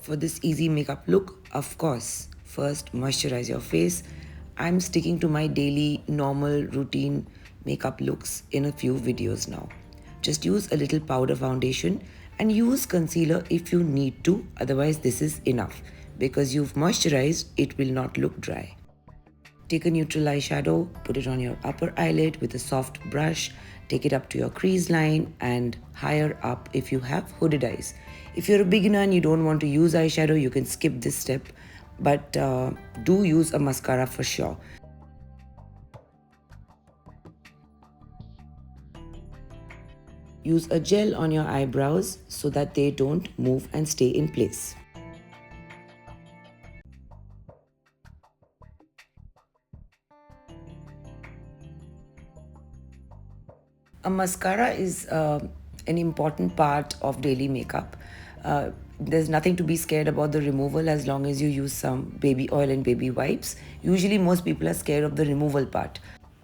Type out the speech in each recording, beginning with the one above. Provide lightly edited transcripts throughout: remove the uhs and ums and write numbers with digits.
For this easy makeup look, of course, first moisturize your face. I'm sticking to my daily normal routine makeup looks in a few videos now. Just use a little powder foundation and use concealer if you need to, otherwise this is enough. Because you've moisturized, it will not look dry. Take a neutral eyeshadow, put it on your upper eyelid with a soft brush, take it up to your crease line and higher up if you have hooded eyes. If you're a beginner and you don't want to use eyeshadow, you can skip this step, but do use a mascara for sure. Use a gel on your eyebrows so that they don't move and stay in place. A mascara is an important part of daily makeup. There's nothing to be scared about the removal as long as you use some baby oil and baby wipes. Usually most people are scared of the removal part.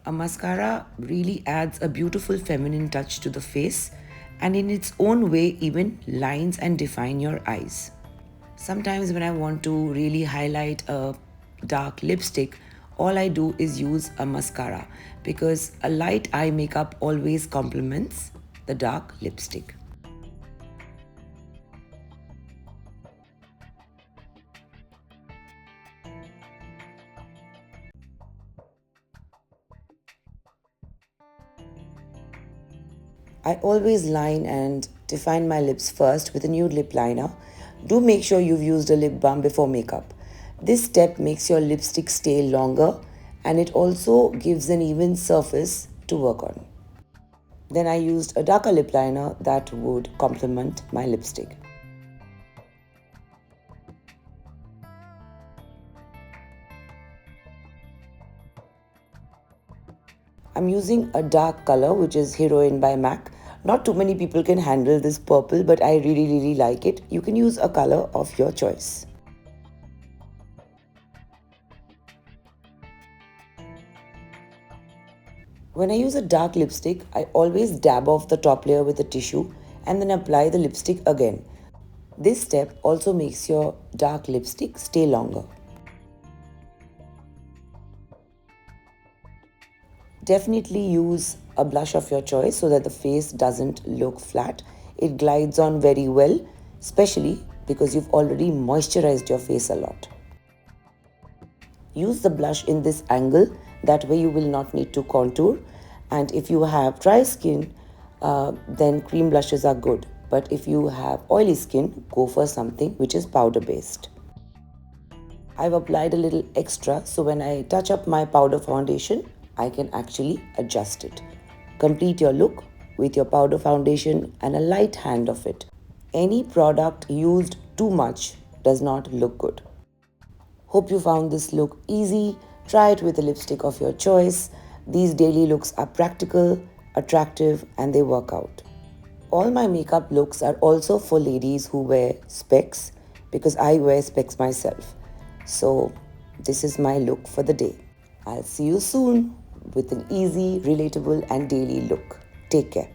A mascara really adds a beautiful feminine touch to the face and in its own way even lines and define your eyes. Sometimes when I want to really highlight a dark lipstick, all I do is use a mascara because a light eye makeup always complements the dark lipstick. I always line and define my lips first with a nude lip liner. Do make sure you've used a lip balm before makeup. This step makes your lipstick stay longer and it also gives an even surface to work on. Then I used a darker lip liner that would complement my lipstick. I'm using a dark color which is Heroine by MAC. Not too many people can handle this purple, but I really like it. You can use a color of your choice. When I use a dark lipstick, I always dab off the top layer with a tissue and then apply the lipstick again. This step also makes your dark lipstick stay longer. Definitely use a blush of your choice so that the face doesn't look flat. It glides on very well, especially because you've already moisturized your face a lot. Use the blush in this angle, that way you will not need to contour. And if you have dry skin, then cream blushes are good. But if you have oily skin, go for something which is powder based. I've applied a little extra, so when I touch up my powder foundation, I can actually adjust it. Complete your look with your powder foundation and a light hand of it. Any product used too much does not look good. Hope you found this look easy. Try it with a lipstick of your choice. These daily looks are practical, attractive, and they work out. All my makeup looks are also for ladies who wear specs because I wear specs myself. So this is my look for the day. I'll see you soon with an easy, relatable, and daily look. Take care.